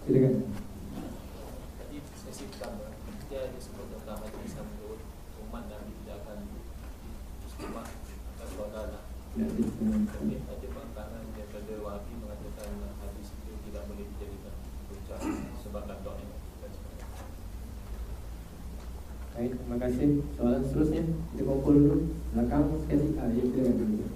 Silakan. Tadi sesi pertama dia disebut tentang hadis sambil umat Nabi tidak akan istimewa atas saudara. Tapi ada makanan daripada Wahabi mengatakan hadis itu tidak boleh dijadikan hujah sebab doa. Baik, terima kasih. Soalan seterusnya kita kumpul dulu belakang sekali. Ya, silakan dulu.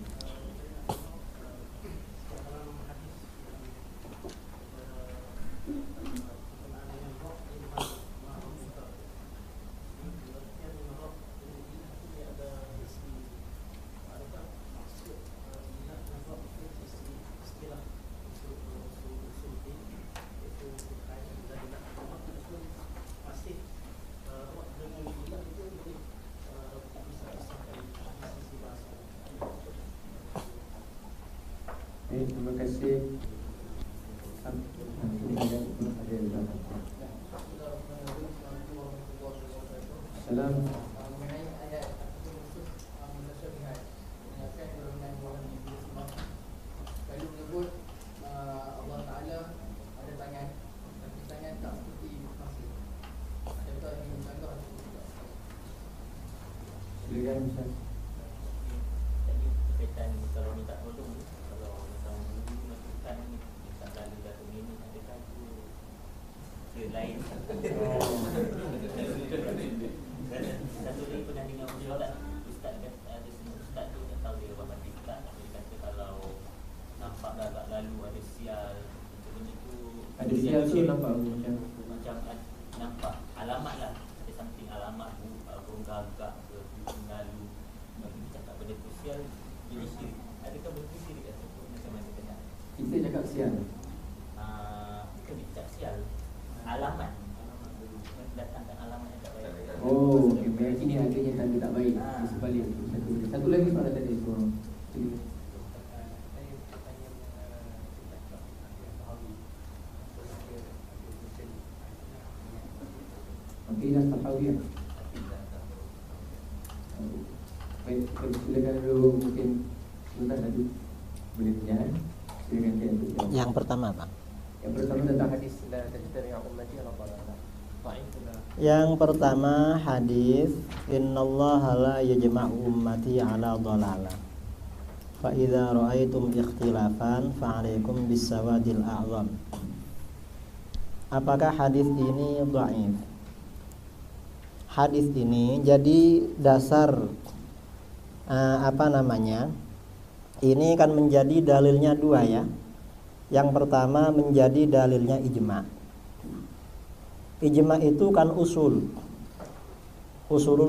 Terima kasih. Salam. Mengenai ayat ataupun nusus mutasyabihat, mengingatkan golongan golongan iblis semua. Lalu menyebut Allah Taala ada tangan, tapi tangan tak seperti manusia. Contoh ini contoh. Silakan Ustaz. Tadi berkaitan kalau minta tolong, kalau macam dulu masukkan ni tak lalu datum ini adakah itu lain. Satu lagi pernah dengar beliau tak, Ustaz kata ada semua Ustaz tu tak tahu dia apa hati tak. Dia kata kalau nampak agak lalu ada sial macam benda tu, Ada sial tu nampak macam nampak alamat lah, ada something alamat burung gagak ke kucing lalu. Bagi dia cakap benda tu sial jadi syirik. Adakah benda tu syirik ataupun macam mana kena? kita cakap sial. Bukan dia cakap sial, alamat datangkan alamat yang tak baik. Oh, okay. Meyakini adanya tanda tak baik di sebalik itu. Satu lagi soalan tadi seorang. Akidah Tahawiyah. Baik, silakan dulu mungkin Ustaz tadi boleh tanya. Silakan dia. Yang pertama apa? Yang pertama tentang hadis la tajtami'u ummati ala dhalalah. Yang pertama hadis innallaha la yajma'u ummati ala dhalalah. Fa idza ra'aitum ikhtilafan fa 'alaikum bis-sawadil a'zam. Apakah hadis ini dhaif? Hadis ini jadi dasar ini kan menjadi dalilnya dua ya. Yang pertama menjadi dalilnya ijma'. Ijma' itu kan usulul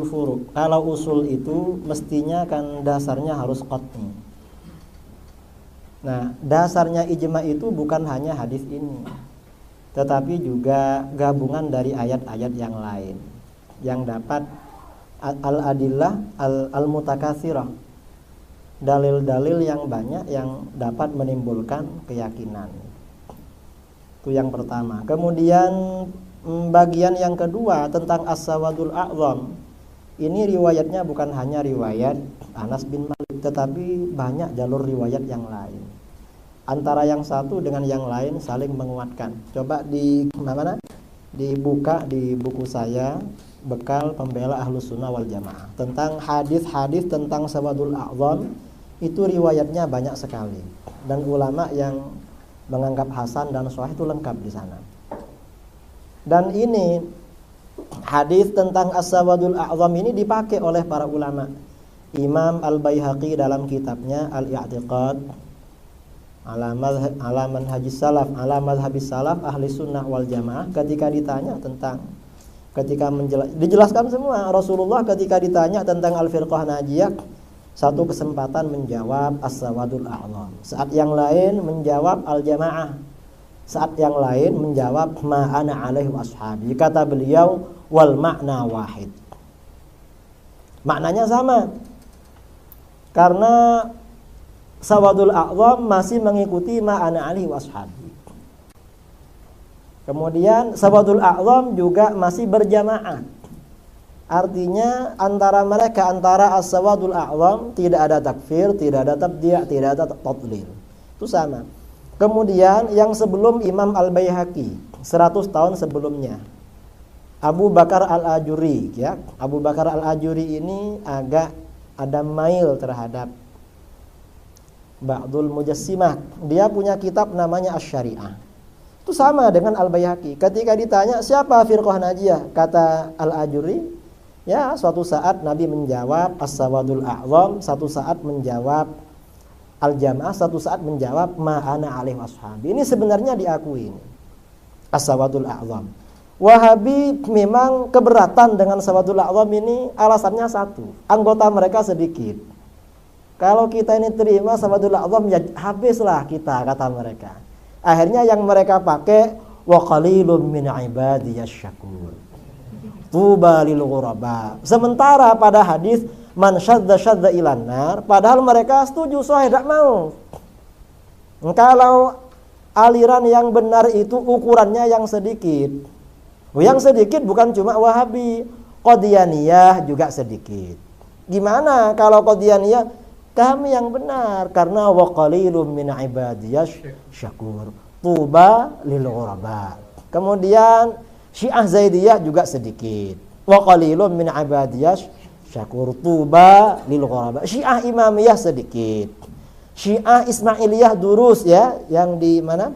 furu'. Kalau usul itu mestinya kan dasarnya harus qat'i. Nah, dasarnya ijma' itu bukan hanya hadis ini, tetapi juga gabungan dari ayat-ayat yang lain yang dapat al-adillah al-mutakatsirah, dalil-dalil yang banyak yang dapat menimbulkan keyakinan. Itu yang pertama. Kemudian bagian yang kedua tentang as-sawadul a'zam. Ini riwayatnya bukan hanya riwayat Anas bin Malik, tetapi banyak jalur riwayat yang lain. Antara yang satu dengan yang lain saling menguatkan. Coba dibuka di buku saya, Bekal Pembela Ahlus Sunnah wal Jamaah, tentang hadis-hadis tentang sawadul a'zam. Itu riwayatnya banyak sekali, dan ulama yang menganggap hasan dan sahih itu lengkap di sana. Dan ini hadis tentang as-sawadul a'zam ini dipakai oleh para ulama. Imam Al-Baihaqi dalam kitabnya Al-I'tiqad ala manhajis salaf, ala madhhabis salaf ahli sunnah wal jamaah, ketika ditanya tentang dijelaskan semua. Rasulullah ketika ditanya tentang al-firqah najiyah, satu kesempatan menjawab as-sawadul a'zam, saat yang lain menjawab al-jamaah, saat yang lain menjawab ma ana alaihi washabi. Kata beliau wal makna wahid, maknanya sama, karena sawadul a'zam masih mengikuti ma ana alaihi washabi. Kemudian sawadul a'zam juga masih berjamaah. Artinya antara mereka, antara as-sawadul a'zam tidak ada takfir, tidak ada tabdi', tidak ada tadlil. Itu sama. Kemudian yang sebelum Imam Al-Baihaqi, 100 tahun sebelumnya. Abu Bakar Al-Ajuri, ya. Abu Bakar Al-Ajuri ini agak ada mail terhadap Ba'dul Mujassimah. Dia punya kitab namanya Asy-Syari'ah. Itu sama dengan Al-Baihaqi. Ketika ditanya siapa firqah Najiyah, kata Al-Ajuri, ya suatu saat Nabi menjawab As-Sawadul A'zam, satu saat menjawab Al-Jamaah, satu saat menjawab Ma ana alaihi washabi. Ini sebenarnya diakui ini. As-Sawadul A'zam. Wahabi memang keberatan dengan Sawadul A'zam ini, alasannya satu, anggota mereka sedikit. Kalau kita ini terima Sawadul A'zam, ya habislah kita, kata mereka. Akhirnya yang mereka pakai wa qalilun min ibadiyasy syakur. Tuba lil ghuraba. Sementara pada hadis man syadza ilan nar, padahal mereka setuju, sahih, tidak mau. Kalau aliran yang benar itu ukurannya yang sedikit. Yang sedikit bukan cuma Wahabi, Qadianiyah juga sedikit. Gimana kalau Qadianiyah? Kami yang benar karena wa qalilun min ibadiyasy syakur. Tuba lil ghuraba. Kemudian Syiah Zaidiyah juga sedikit. Wa qalilun min ibadiyasy syakur. Tuba lil ghuraba. Syiah Imamiyah sedikit. Syiah Ismailiyah Durus, ya, yang di mana?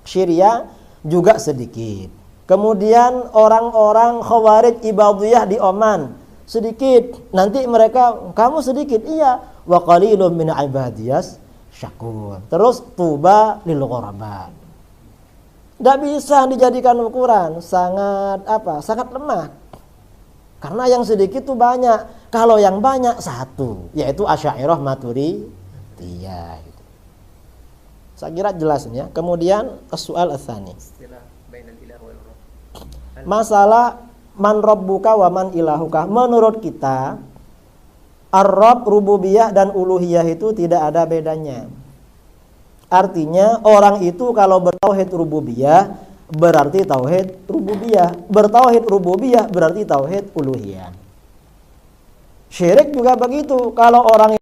Syria juga sedikit. Kemudian orang-orang Khawarij Ibadiyah di Oman sedikit. Nanti mereka, kamu sedikit, iya. Wa qalilun min ibadiyas syakur. Terus tuba lil ghuraba. Tidak bisa dijadikan ukuran, sangat sangat lemah. Karena yang sedikit itu banyak. Kalau yang banyak satu, yaitu Asy'ariyah Maturidiyah. Saya kira jelas ya. Kemudian as-su'al ats-tsani. Masalah man rabbuka wa man ilahuka. Menurut kita Ar-Rabb, rububiyah dan uluhiyah itu tidak ada bedanya. Artinya orang itu kalau bertauhid rububiyah berarti tauhid rububiyah, bertauhid rububiyah berarti tauhid uluhiyah. Syirik juga begitu. Kalau orang